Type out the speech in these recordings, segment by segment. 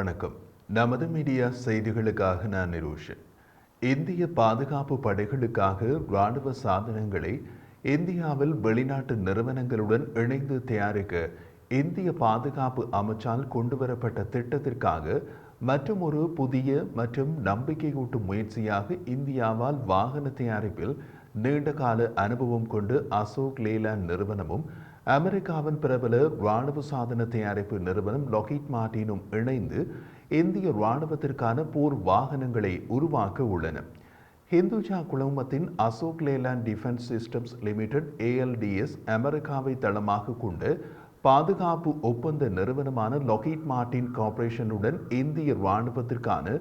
வணக்கம். நமது மீடியா செய்திகளுக்காக நான் நிரோஷன். இந்திய பாதுகாப்பு படைகளுக்காக இராணுவ சாதனங்களை இந்தியாவில் வெளிநாட்டு நிறுவனங்களுடன் இணைந்து தயாரிக்க இந்திய பாதுகாப்பு அமைச்சால் கொண்டுவரப்பட்ட திட்டத்திற்காக மற்றும் ஒரு புதிய மற்றும் நம்பிக்கையூட்டும் முயற்சியாக இந்தியாவால் வாகன தயாரிப்பில் நீண்டகால அனுபவம் கொண்டு அசோக் லேலாண்ட் நிறுவனமும் அமெரிக்காவின் பிரபல இராணுவ சாதன தயாரிப்பு நிறுவனம் லாக்ஹீட் மார்டினும் இணைந்து இந்திய இராணுவத்திற்கான போர் வாகனங்களை உருவாக்க உள்ளன. ஹிந்துஜா குழுமத்தின் Ashok Leyland defence systems limited ALDS அமெரிக்காவை தளமாக கொண்டு பாதுகாப்பு ஒப்பந்த நிறுவனமான லாக்ஹீட் மார்டின் கார்ப்பரேஷனுடன் இந்திய இராணுவத்திற்கான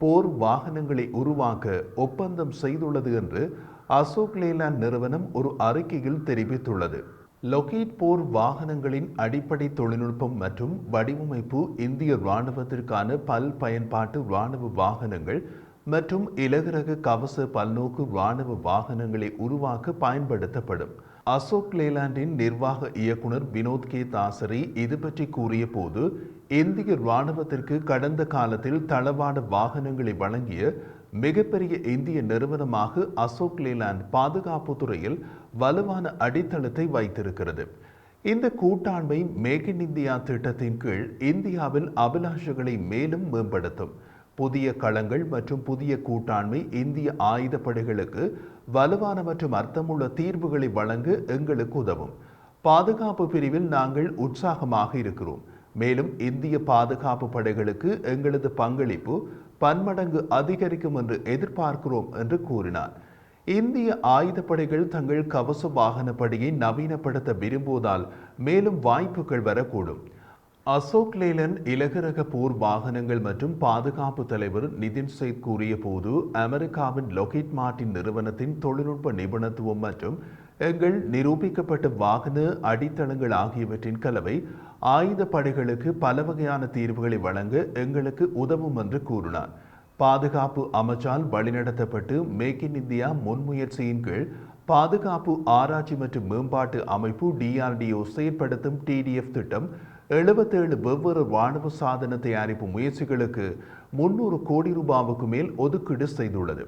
போர் வாகனங்களை உருவாக்க ஒப்பந்தம் செய்துள்ளது என்று அசோக் லேலாண்ட் நிறுவனம் ஒரு அறிக்கையில் தெரிவித்துள்ளது. லாக்ஹீட் போர் வாகனங்களின் அடிப்படை தொழில்நுட்பம் மற்றும் வடிவமைப்பு இந்திய இராணுவத்திற்கான பல் பயன்பாட்டு இராணுவ வாகனங்கள் மற்றும் இலகுரக கவச பல்நோக்கு இராணுவ வாகனங்களை உருவாக்க பயன்படுத்தப்படும். அசோக் லேலாண்டின் நிர்வாக இயக்குனர் வினோத் கே தாசரி இது பற்றி கூறிய போது, இந்திய இராணுவத்திற்கு கடந்த காலத்தில் தளவாட வாகனங்களை வழங்கிய மிகப்பெரிய இந்திய நிறுவனமாக அசோக் லேலாண்ட் பாதுகாப்பு துறையில் வலுவான அடித்தளத்தை வைத்திருக்கிறது. இந்த கூட்டாண்மை மேக் இன் இந்தியா திட்டத்தின் கீழ் இந்தியாவில் அபிலாஷைகளை மேலும் மேம்படுத்தும். புதிய களங்கள் மற்றும் புதிய கூட்டாண்மை இந்திய ஆயுதப்படைகளுக்கு வலுவான மற்றும் அர்த்தமுள்ள தீர்வுகளை வழங்க எங்களுக்கு உதவும். பாதுகாப்பு பிரிவில் நாங்கள் உற்சாகமாக இருக்கிறோம். மேலும் இந்திய பாதுகாப்பு படைகளுக்கு எங்களது பங்களிப்பு பன்மடங்கு அதிகரிக்கும் என்று எதிர்பார்க்கிறோம் என்று கூறினார். இந்திய ஆயுதப்படைகள் தங்கள் கவச வாகன படையை நவீனப்படுத்த விரும்புவதால் மேலும் வாய்ப்புகள் வரக்கூடும். அசோக் லேலண்ட் இலகுரக போர் வாகனங்கள் மற்றும் பாதுகாப்பு தலைவர் நிதின் சேத் கூறிய போது, அமெரிக்காவின் லாக்ஹீட் மார்டின் நிறுவனத்தின் தொழில்நுட்ப நிபுணத்துவம் மற்றும் எங்கள் நிரூபிக்கப்பட்ட வாகன அடித்தளங்கள் ஆகியவற்றின் கலவை ஆயுத படைகளுக்கு பல வகையான தீர்வுகளை வழங்க எங்களுக்கு உதவும் என்று கூறினார். பாதுகாப்பு அமைச்சால் வழிநடத்தப்பட்டு மேக் இன் இந்தியா முன்முயற்சியின் கீழ் பாதுகாப்பு ஆராய்ச்சி மற்றும் மேம்பாட்டு அமைப்பு DRDO செயற்படுத்தும் TDF திட்டம் 77 வெவ்வேறு இராணுவ சாதன தயாரிப்பு முயற்சிகளுக்கு 300 கோடி ரூபாவுக்கு மேல் ஒதுக்கீடு செய்துள்ளது.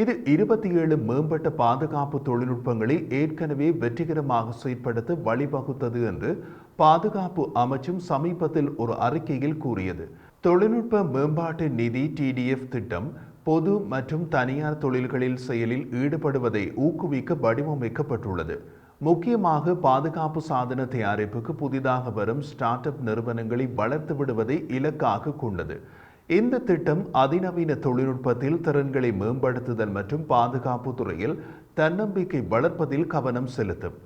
இது 27 மேம்பட்ட பாதுகாப்பு தொழில்நுட்பங்களை ஏற்கனவே வெற்றிகரமாக செயற்படுத்த வழிவகுத்தது என்று பாதுகாப்பு அமைச்சும் சமீபத்தில் ஒரு அறிக்கையில் கூறியது. தொழில்நுட்ப மேம்பாட்டு நிதி TDF திட்டம் பொது மற்றும் தனியார் தொழில்களில் செயலில் ஈடுபடுவதை ஊக்குவிக்க வடிவமைக்கப்பட்டுள்ளது. முக்கியமாக பாதுகாப்பு சாதன தயாரிப்புக்கு புதிதாக வரும் ஸ்டார்ட் அப் நிறுவனங்களை வளர்த்து விடுவதை இலக்காக கொண்டது. இந்த திட்டம் அதிநவீன தொழில்நுட்பத்தில் திறன்களை மேம்படுத்துதல் மற்றும் பாதுகாப்பு துறையில் தன்னம்பிக்கை வளர்ப்பதில் கவனம் செலுத்தும்.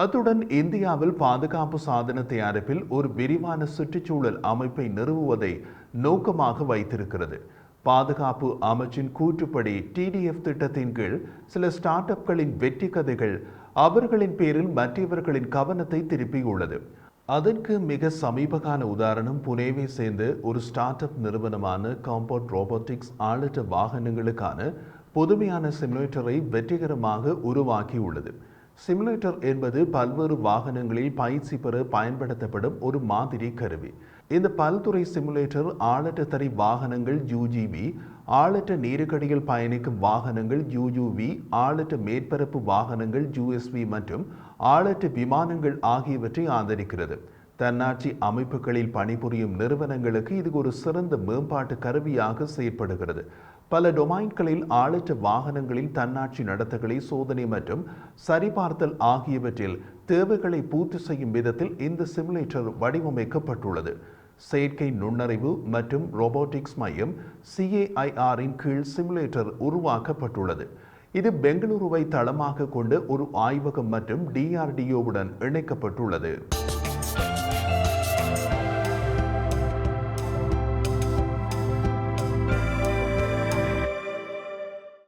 அத்துடன் இந்தியாவில் பாதுகாப்பு சாதன தயாரிப்பில் ஒரு விரிவான சுற்றுச்சூழல் அமைப்பை நிறுவுவதை நோக்கமாக வைத்திருக்கிறது. பாதுகாப்பு அமைச்சின் கூற்றுப்படி TDF திட்டத்தின் கீழ் சில ஸ்டார்ட் அப்களின் வெற்றி கதைகள் அவர்களின் பேரில் மற்றவர்களின் கவனத்தை திருப்பியுள்ளது. அதற்கு மிக சமீபகால உதாரணம் புனேவை சேர்ந்த ஒரு ஸ்டார்ட் அப் நிறுவனமான காம்பவுண்ட் ரோபோட்டிக்ஸ் ஆளற்ற வாகனங்களுக்கான புதுமையான சிமுலேட்டரை வெற்றிகரமாக உருவாக்கியுள்ளது. சிமுலேட்டர் என்பது பல்வேறு வாகனங்களில் பயிற்சி பெற பயன்படுத்தப்படும் ஒரு மாதிரி கருவி. இந்த பல்துறை சிமுலேட்டர் ஆளற்ற தறி வாகனங்கள் UGV, ஆளற்ற நீருக்கடியில் பயணிக்கும் வாகனங்கள் UUV, ஆளற்ற மேற்பரப்பு வாகனங்கள் USV மற்றும் ஆளற்ற விமானங்கள் ஆகியவற்றை ஆதரிக்கிறது. தன்னாட்சி அமைப்புகளில் பணிபுரியும் நிறுவனங்களுக்கு இது ஒரு சிறந்த மேம்பாட்டு கருவியாக செயற்படுகிறது. பல டொமைன்களில் ஆளற்ற வாகனங்களில் தன்னாட்சி நடத்தைகளை சோதனை மற்றும் சரிபார்த்தல் ஆகியவற்றில் தேவைகளை பூர்த்தி செய்யும் விதத்தில் இந்த சிமுலேட்டர் வடிவமைக்கப்பட்டுள்ளது. செயற்கை நுண்ணறிவு மற்றும் ரோபோட்டிக்ஸ் மையம் CAIR-இன் கீழ் சிமுலேட்டர் உருவாக்கப்பட்டுள்ளது. இது பெங்களூருவை தளமாக கொண்ட ஒரு ஆய்வகம் மற்றும் DRDO-உடன் இணைக்கப்பட்டுள்ளது.